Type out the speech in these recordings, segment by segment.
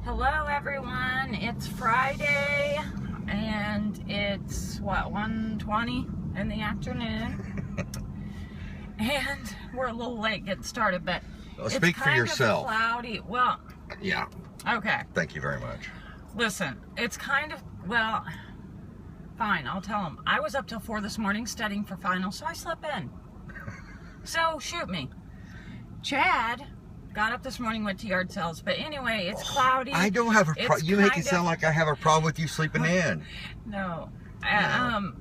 Hello everyone, it's Friday and it's what, 1:20 in the afternoon and we're a little late getting started, but well, it's speak for yourself. Cloudy. Well, yeah, okay, thank you very much. listen, it's kind of, well, fine, I'll tell them. I was up till 4 this morning studying for finals, so I slept in. So shoot me. Chad got up this morning, went to yard sales, but anyway, it's cloudy. I don't have a problem. You make it sound like I have a problem with you sleeping in. No. No.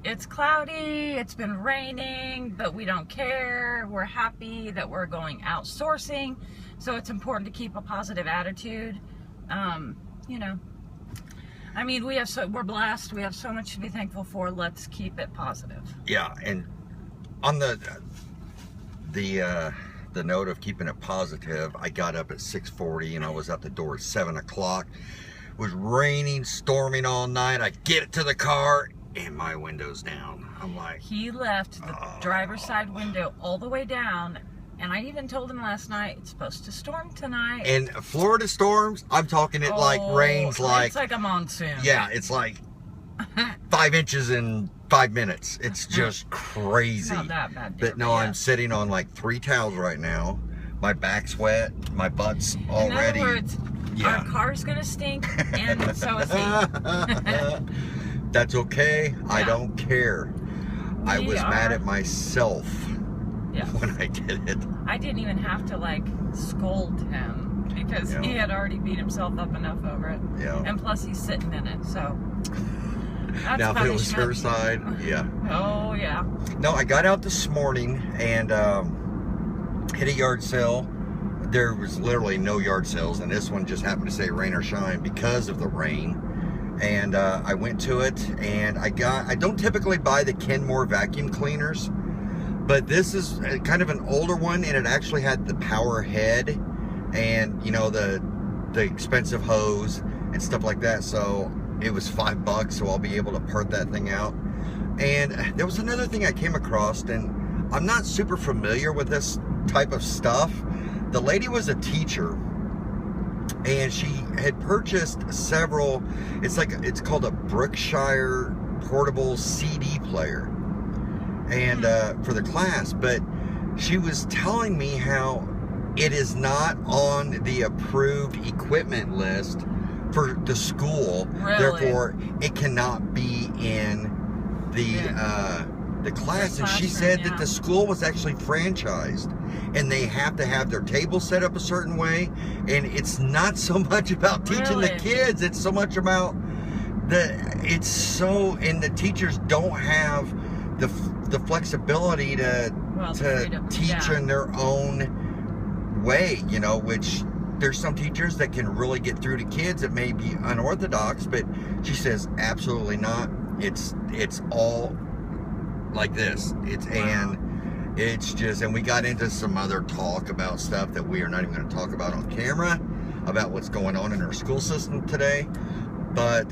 It's cloudy, it's been raining, but we don't care. We're happy that we're going outsourcing, so it's important to keep a positive attitude. You know, I mean, we're blessed. We have so much to be thankful for. Let's keep it positive. Yeah, and on the note of keeping it positive, I got up at 6:40 and I was at the door at 7 o'clock. It was raining, storming all night. I get to the car and my window's down. I'm like, he left the driver's side window all the way down, and I even told him last night it's supposed to storm tonight. And Florida storms, I'm talking it like rains like it's like a monsoon. Yeah, it's like 5 inches in 5 minutes. It's just crazy. Not that bad, but no, I'm sitting on like 3 towels right now. My back's wet. My butt's already. In other words, our car's gonna stink, and so is he. That's okay. Yeah. I don't care. I was mad at myself when I did it. I didn't even have to like scold him because he had already beat himself up enough over it. Yeah. And plus, he's sitting in it, so. That's now, if it was her side, yeah. Oh, yeah. No, I got out this morning and hit a yard sale. There was literally no yard sales, and this one just happened to say rain or shine because of the rain. And I went to it, and I don't typically buy the Kenmore vacuum cleaners, but this is kind of an older one, and it actually had the power head and, you know, the expensive hose and stuff like that. So it was $5, so I'll be able to part that thing out. And there was another thing I came across, and I'm not super familiar with this type of stuff. The lady was a teacher, and she had purchased several, it's called a Brookshire portable CD player, and for the class, but she was telling me how it is not on the approved equipment list for the school. Really? Therefore it cannot be in the class. And she said that the school was actually franchised and they have to have their table set up a certain way, and it's not so much about teaching the kids, it's so much about and the teachers don't have the flexibility to teach in their own way, you know, which there's some teachers that can really get through to kids that may be unorthodox, but she says absolutely not. It's all like this. And it's just, and we got into some other talk about stuff that we are not even going to talk about on camera, about what's going on in our school system today. But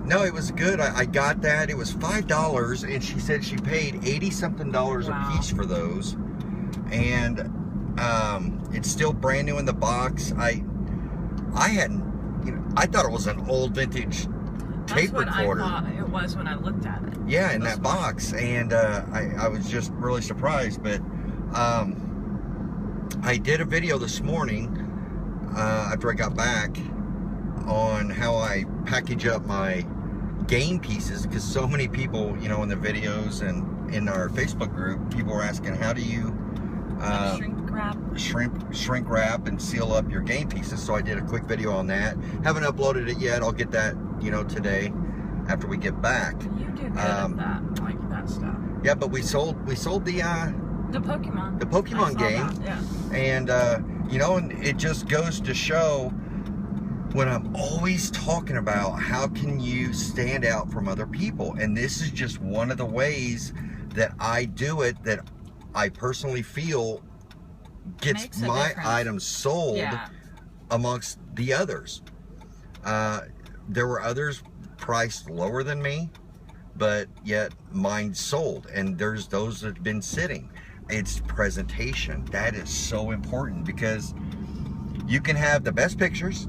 no, it was good. I got that. It was $5, and she said she paid $80-something a piece for those. And it's still brand new in the box. I hadn't, you know, I thought it was an old vintage tape recorder. I thought it was when I looked at it. Yeah, in that box, and I was just really surprised. But I did a video this morning after I got back on how I package up my game pieces, because so many people, you know, in the videos and in our Facebook group, people were asking, how do you shrink wrap and seal up your game pieces? So I did a quick video on that. Haven't uploaded it yet. I'll get that, you know, today after we get back. You do good at that, like that stuff. Yeah, but we sold the Pokemon game. Yeah. And you know, and it just goes to show, when I'm always talking about how can you stand out from other people, and this is just one of the ways that I do it, that I personally feel gets my items sold amongst the others. There were others priced lower than me, but yet mine sold, and there's those that have been sitting. It's presentation. That is so important, because You can have the best pictures,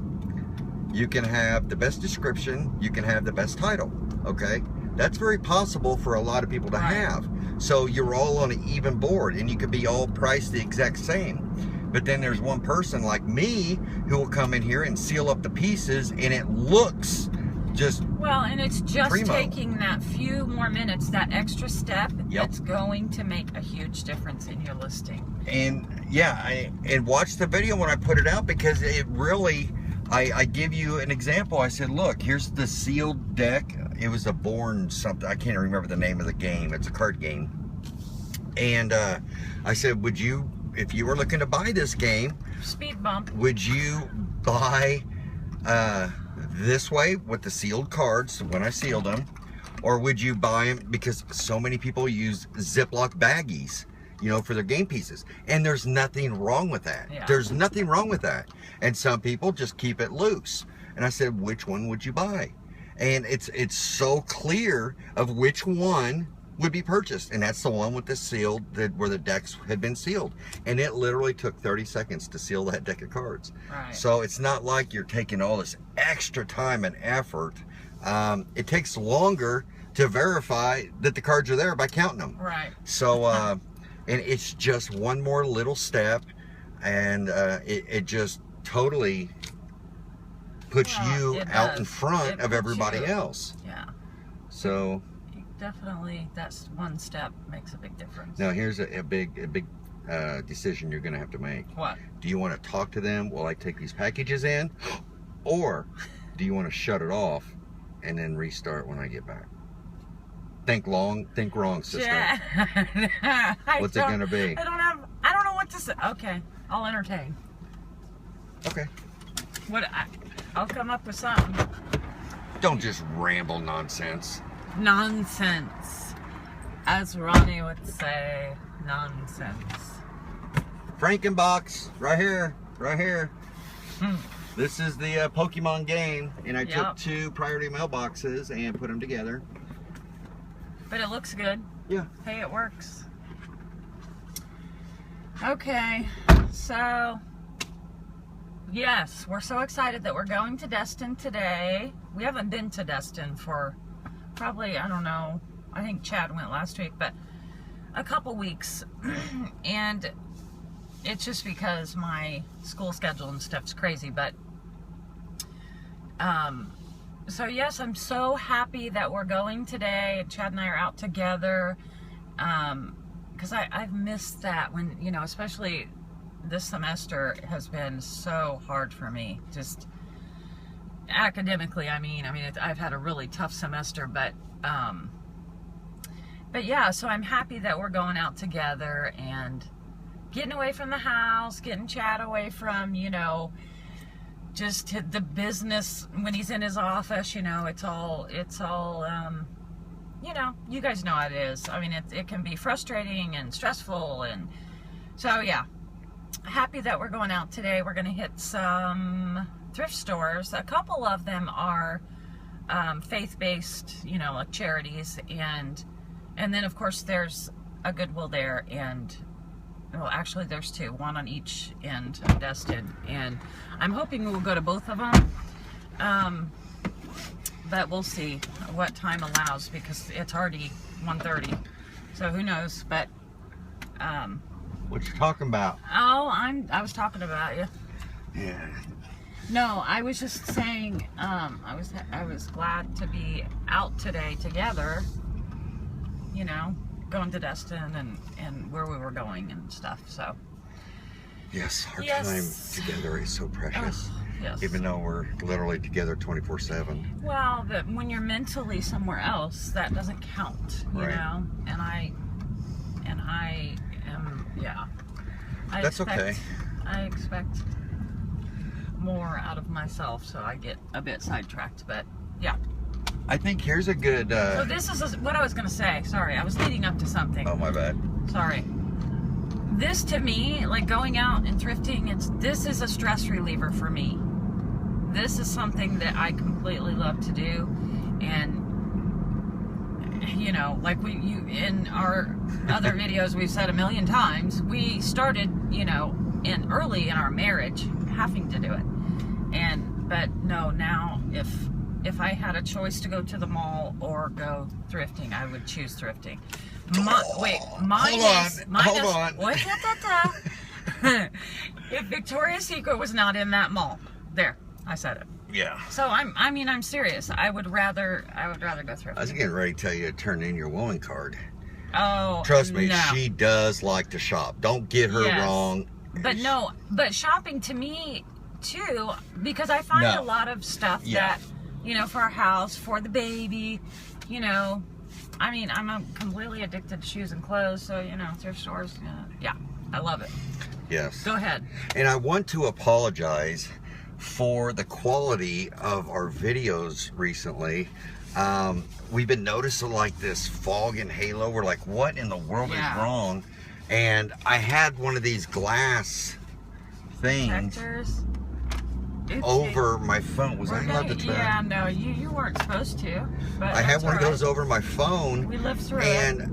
you can have the best description, you can have the best title, okay? That's very possible for a lot of people to have. So you're all on an even board, and you could be all priced the exact same. But then there's one person like me who will come in here and seal up the pieces, and it looks just well, and it's just primo. Taking that few more minutes, that extra step, that's going to make a huge difference in your listing. And yeah, and watch the video when I put it out, because it really, I give you an example. I said, look, here's the sealed deck. It was a Born something, I can't remember the name of the game. It's a card game. And I said, would you, if you were looking to buy this game, speed bump, would you buy this way with the sealed cards when I sealed them, or would you buy them, because so many people use Ziploc baggies, you know, for their game pieces, and there's nothing wrong with that. There's nothing wrong with that. And some people just keep it loose. And I said, which one would you buy? And it's so clear of which one would be purchased, and that's the one with the sealed, where the decks had been sealed, and it literally took 30 seconds to seal that deck of cards. So it's not like you're taking all this extra time and effort. It takes longer to verify that the cards are there by counting them. So and it's just one more little step, and it just totally puts you out in front of everybody else. So definitely, that's one step makes a big difference. Now here's a big decision you're gonna have to make. What? Do you want to talk to them while I take these packages in, or do you want to shut it off and then restart when I get back? Think long, think wrong, sister. What's it gonna be? I don't know what to say. Okay, I'll entertain. Okay. I'll come up with something. Don't just ramble nonsense. Nonsense, as Ronnie would say. Nonsense. Frankenbox, right here, right here. This is the Pokemon game, and I took 2 priority mailboxes and put them together. But it looks good. Yeah. Hey, it works. Okay, so yes, we're so excited that we're going to Destin today. We haven't been to Destin for probably, I don't know, I think Chad went last week, but a couple weeks. And it's just because my school schedule and stuff's crazy. But so yes, I'm so happy that we're going today. Chad and I are out together, because I've missed that, when, you know, especially this semester has been so hard for me, just academically. I mean, I've had a really tough semester, but yeah, so I'm happy that we're going out together and getting away from the house, getting Chad away from, you know, just the business when he's in his office. You know, it's all you know, you guys know how it is. I mean, it can be frustrating and stressful, and so yeah, happy that we're going out today. We're going to hit some thrift stores. A couple of them are faith-based, you know, like charities, and then of course there's a Goodwill there, and well, actually there's 2, one on each end of Destin, and I'm hoping we'll go to both of them, but we'll see what time allows, because it's already 1:30, so who knows. But what you talking about? Oh, I was talking about you. Yeah. No, I was just saying, I was glad to be out today together, you know, going to Destin and where we were going and stuff. So yes, our time together is so precious. Yes. Even though we're literally together 24/7. Well, but when you're mentally somewhere else, that doesn't count, you know. And I am, yeah. That's okay. I expect more out of myself, so I get a bit sidetracked, but yeah. I think here's a good so this is what I was gonna say. Sorry, I was leading up to something. Oh, my bad. Sorry. This, to me, like going out and thrifting, this is a stress reliever for me. This is something that I completely love to do, and you know, like in our other videos we've said a million times, we started, you know, early in our marriage, having to do it. But no, now if I had a choice to go to the mall or go thrifting, I would choose thrifting. Hold on. If Victoria's Secret was not in that mall, there, I said it. Yeah. So I'm serious. I would rather go thrifting. I was getting ready to tell you to turn in your woman card. Oh, trust me, no. She does like to shop. Don't get her wrong. But shopping to me too, because I find a lot of stuff that, for our house, for the baby, I'm completely addicted to shoes and clothes, so, thrift stores, I love it. Yes. Go ahead. And I want to apologize for the quality of our videos recently. We've been noticing like this fog and halo. We're like, what in the world is wrong? And I had one of these glass things over my phone. Was I allowed to turn? Yeah, no, you weren't supposed to. But I had one of those over my phone. We lived through it.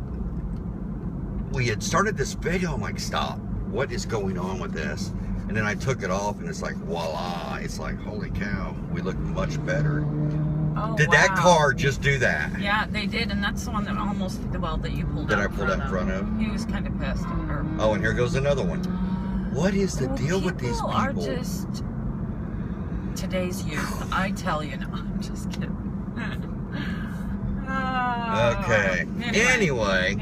We had started this video. I'm like, stop. What is going on with this? And then I took it off, and it's like, voila. It's like, holy cow. We look much better. Oh, did that car just do that? Yeah, they did, and that's the one that that you pulled that out I pulled out in front of? He was kind of pissed. Oh, and here goes another one. What is the deal with these people? Are just today's youth. I tell you, no, I'm just kidding. Okay. Anyway.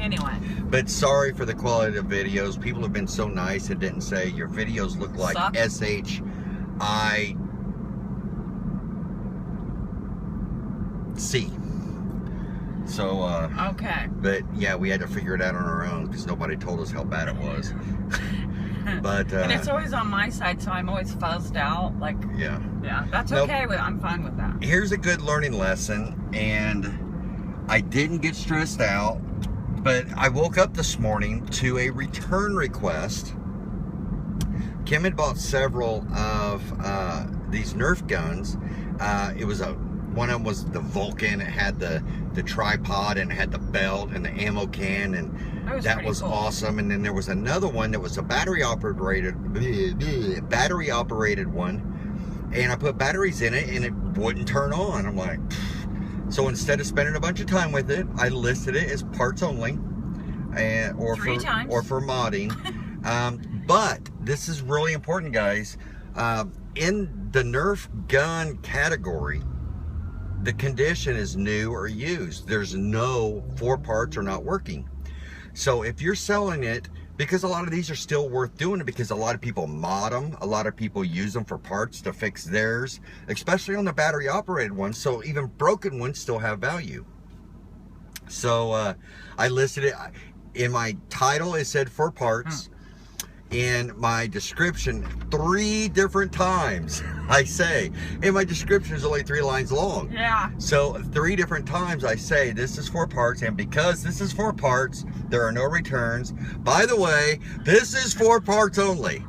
But sorry for the quality of the videos. People have been so nice and didn't say your videos look like SHIC. So, okay. But yeah, we had to figure it out on our own because nobody told us how bad it was. But and it's always on my side, so I'm always fuzzed out. Like, yeah, that's okay. I'm fine with that. Here's a good learning lesson, and I didn't get stressed out, but I woke up this morning to a return request. Kim had bought several of these Nerf guns. One of them was the Vulcan. It had the tripod and it had the belt and the ammo can, and that was cool. Awesome. And then there was another one that was a battery operated one, and I put batteries in it and it wouldn't turn on. I'm like, pfft. So instead of spending a bunch of time with it, I listed it as parts only, or for modding. But this is really important, guys. In the Nerf gun category, the condition is new or used. There's no 4 parts are not working. So if you're selling it, because a lot of these are still worth doing it because a lot of people mod them, a lot of people use them for parts to fix theirs, especially on the battery operated ones. So even broken ones still have value. So I listed it in my title. It said 4 parts. In my description 3 different times. I say in my description is only 3 lines long. Yeah. So 3 different times I say this is 4 parts, and because this is 4 parts, there are no returns. By the way, this is 4 parts only.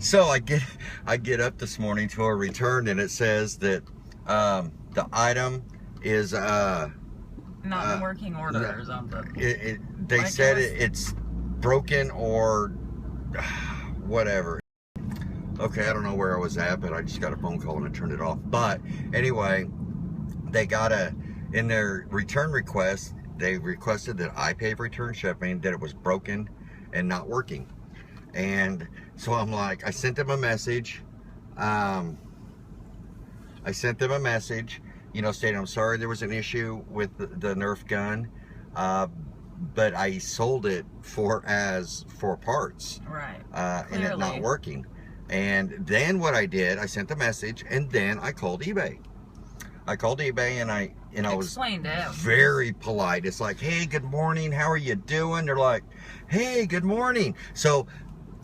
So I get up this morning to a return, and it says that the item is not in working order or something. They said it's broken or whatever. Okay, I don't know where I was at, but I just got a phone call and I turned it off. But anyway, they got in their return request, they requested that I pay for return shipping, that it was broken and not working. And so I'm like, I sent them a message. Stating I'm sorry there was an issue with the Nerf gun. But I sold it as 4 parts. Right. And it not working. And then what I did, I sent the message, and then I called eBay. And I was very polite. It's like, hey, good morning, how are you doing? They're like, hey, good morning. So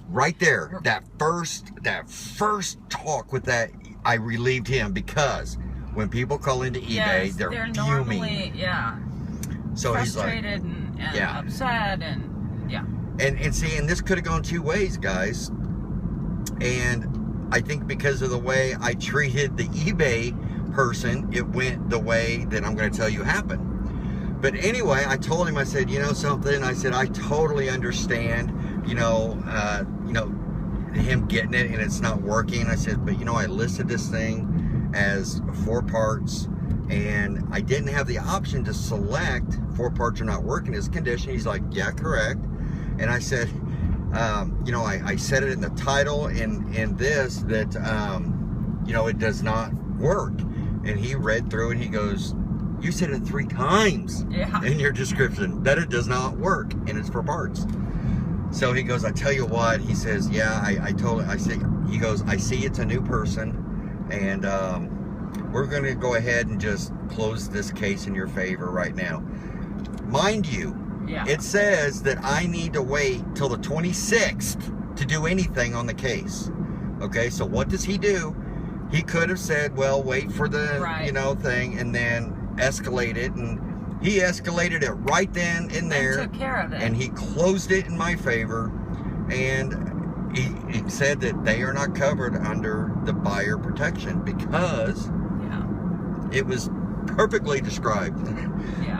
right there, that first talk with that, I relieved him, because when people call into eBay, they're fuming. Normally, so frustrated, he's like, and upset, and see, and this could have gone 2 ways, guys. And I think because of the way I treated the eBay person, it went the way that I'm going to tell you happened. But anyway, I told him, I said, you know something, I said, I totally understand, him getting it and it's not working. I said, but you know, I listed this thing as 4 parts and I didn't have the option to select 4 parts are not working as condition. He's like, yeah, correct. And I said, you know, I said it in the title in this that, you know, it does not work. And he read through and he goes, you said it 3 times in your description that it does not work and it's for parts. So he goes, I tell you what, he says, yeah, he goes, I see it's a new person and we're going to go ahead and just close this case in your favor right now. Mind you, it says that I need to wait till the 26th to do anything on the case. Okay, so what does he do? He could have said, well, wait for the, you know, thing and then escalate it, and he escalated it right then and there. And took care of it. And he closed it in my favor, and he said that they are not covered under the buyer protection because it was perfectly described.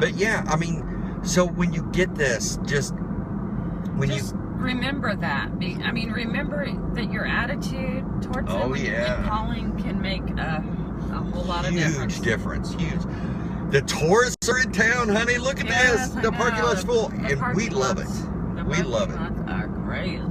But yeah, I mean, so when you get this, just remember that. I mean, remember that your attitude towards them when calling can make a whole lot of difference. Huge difference, huge. The tourists are in town, honey. Look at this. The parking lot's full, and we love it. We love it. Are crazy.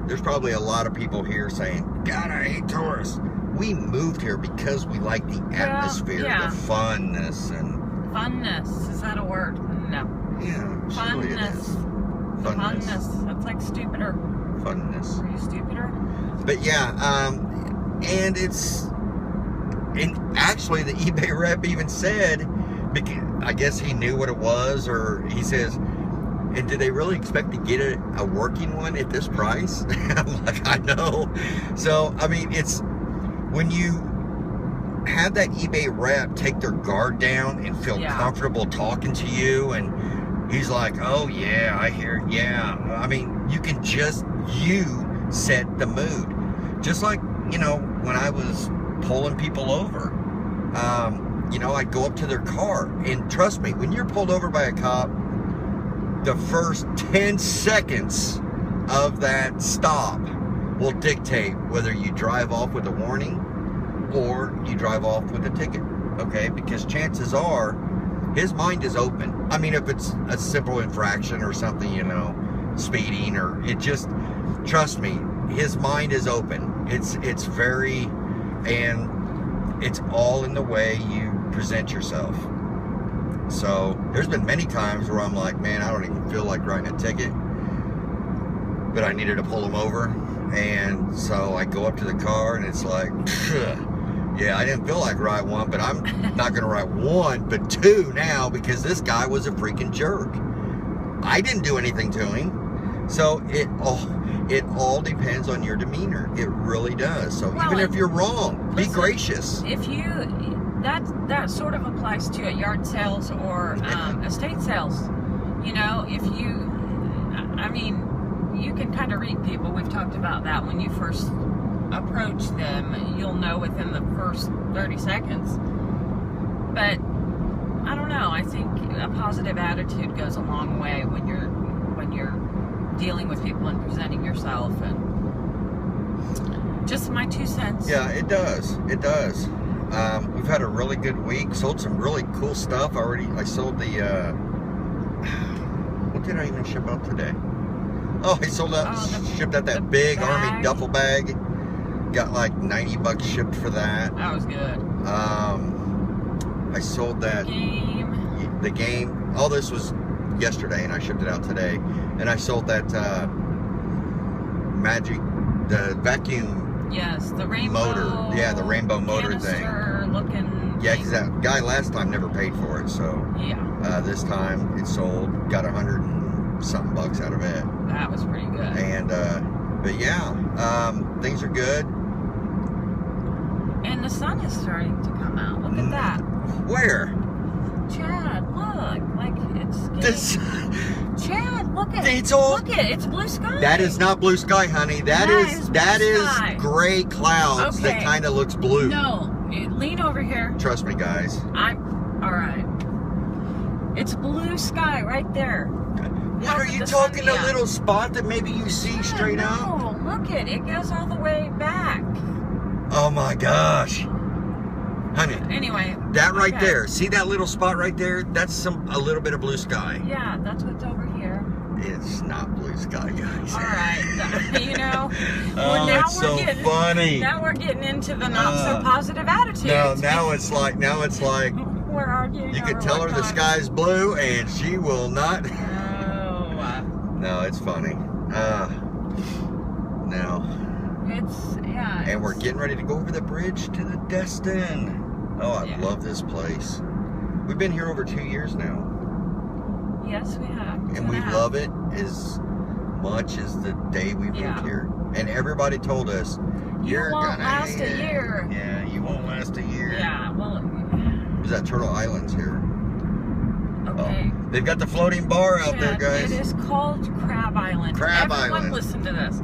There's probably a lot of people here saying, God, I hate tourists. We moved here because we like the atmosphere, the funness, and funness. Is that a word? No. Yeah. Funness. Funness. That's like stupider. Funness. Are you stupider? But yeah, and actually the eBay rep even said, I guess he knew what it was, or he says, and did they really expect to get a working one at this price? I'm like, I know. So, I mean, it's when you have that eBay rep take their guard down and feel comfortable talking to you, and he's like, oh yeah, I hear, I mean, you can just, set the mood. Just like, you know, when I was pulling people over, you know, I'd go up to their car, and trust me, when you're pulled over by a cop, the first 10 seconds of that stop will dictate whether you drive off with a warning or you drive off with a ticket, okay? Because chances are his mind is open. I mean, if it's a simple infraction or something, you know, speeding, or it just, trust me, his mind is open. It's very, and it's all in the way you present yourself. So there's been many times where I'm like, man, I don't even feel like writing a ticket, but I needed to pull him over, and so I go up to the car and it's like, yeah, I didn't feel like writing one, but I'm not gonna write 1 but 2 now because this guy was a freaking jerk. I didn't do anything to him. So it all depends on your demeanor. It really does. So even if you're wrong, be gracious. If you, that sort of applies to a yard sales or estate sales. You know, if you, I mean, you can kind of read people. We've talked about that. When you first approach them, you'll know within the first 30 seconds. But I don't know. I think a positive attitude goes a long way when you're dealing with people and presenting yourself. And just my 2 cents. Yeah, it does. It does. We've had a really good week. Sold some really cool stuff already. I sold the what did I even ship out today? Oh, I sold out, shipped out that big Army duffel bag. Got like $90 shipped for that. That was good. I sold that the game. All this was yesterday, and I shipped it out today. And I sold that the vacuum. Yes, the rainbow motor. Yeah, the rainbow motor thing. Looking. Yeah, because that guy last time never paid for it, so this time it sold. Got $100 and something bucks out of it. That was pretty good. And but yeah, things are good. And the sun is starting to come out. Look at that. Where? Chad, look. Like it's this. Chad, look at it. It's all. Look at it. It's blue sky. That is not blue sky, honey. That is gray clouds that kind of looks blue. No, lean over here. Trust me, guys. All right. It's blue sky right there. What are you talking? A little spot that maybe you see straight out? No, look it goes all the way back. Oh my gosh. Honey. Anyway. That right there. See that little spot right there? That's a little bit of blue sky. Yeah, that's what's over here. It's not blue sky, guys. All right. You know. Well, now it's so funny. Now we're getting into the not so positive attitude. No, now it's like we're arguing. you could tell her the sky's blue and she will not. No, it's funny. No. And we're getting ready to go over the bridge to the Destin. Oh, I love this place. We've been here over 2 years now. Yes, we have. And we love it as much as the day we moved here. And everybody told us, you're won't gonna last a year. Yeah, you won't last a year. Yeah, well. Is that Turtle Island's here? Okay. Oh, they've got the floating bar out there, guys. It is called Crab Island. Everyone listen to this.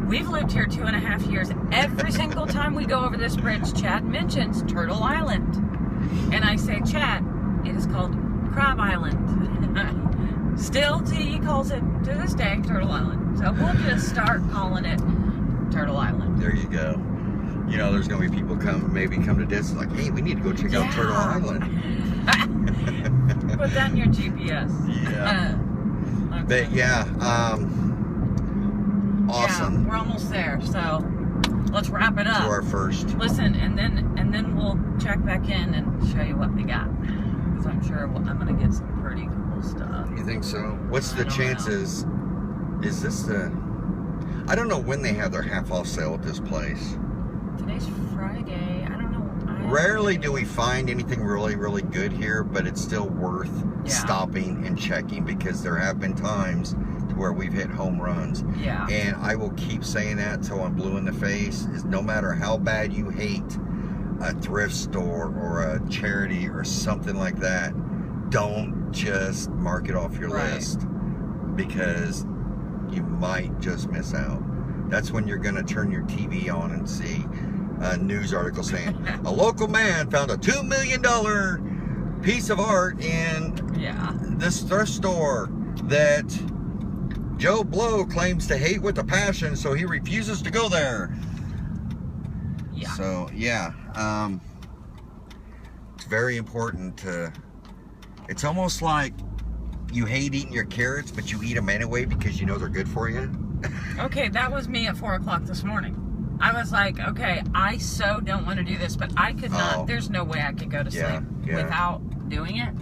We've lived here 2.5 years. Every single time we go over this bridge, Chad mentions Turtle Island. And I say, Chad, it is called Crab Island. Still, he calls it, to this day, Turtle Island. So we'll just start calling it Turtle Island. There you go. You know, there's going to be people maybe come to this like, hey, we need to go check out Turtle Island. Put that in your GPS. Yeah. Okay. But yeah, awesome. Yeah, we're almost there, so let's wrap it up. To our first. Listen, and then we'll check back in and show you what we got. Because I'm sure I'm going to get some pretty cool stuff. You think so? What's the chances? Is this the... I don't know when they have their half-off sale at this place. Today's Friday. I don't know. Rarely do we find anything really, really good here, but it's still worth stopping and checking because there have been times to where we've hit home runs. Yeah. And I will keep saying that till I'm blue in the face, is no matter how bad you hate a thrift store or a charity or something like that, don't just mark it off your list because you might just miss out. That's when you're going to turn your TV on and see a news article saying a local man found a $2 million piece of art in this thrift store that Joe Blow claims to hate with a passion, so he refuses to go there. Yeah. So it's very important to. It's almost like you hate eating your carrots, but you eat them anyway because you know they're good for you. Okay, that was me at 4 o'clock this morning. I was like, okay, I so don't want to do this, but I could not. There's no way I could go to sleep without doing it.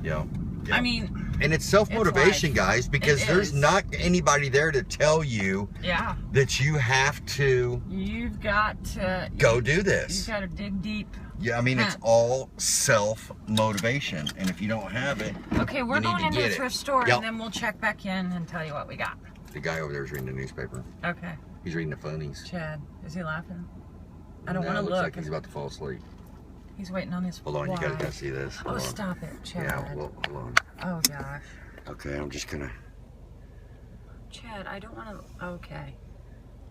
Yeah. I mean, and it's self-motivation, guys, because there's not anybody there to tell you that you have to. You've got to go do this. You've got to dig deep. Yeah, I mean, it's all self-motivation, and if you don't have it, okay, we're going into the thrift store, and then we'll check back in and tell you what we got. The guy over there is reading the newspaper. Okay. He's reading the funnies. Chad, is he laughing? I don't want to look. Looks like he's about to fall asleep. He's waiting on his. Hold on, you gotta see this. Hold on. Stop it, Chad. Yeah, well, hold on. Oh gosh. Okay, I'm just gonna. Chad, I don't want to. Okay.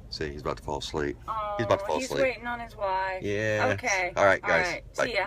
See, he's about to fall asleep. Oh, he's about to fall asleep. He's waiting on his wife. Yeah. Okay. All right, guys. All right. Bye. See ya.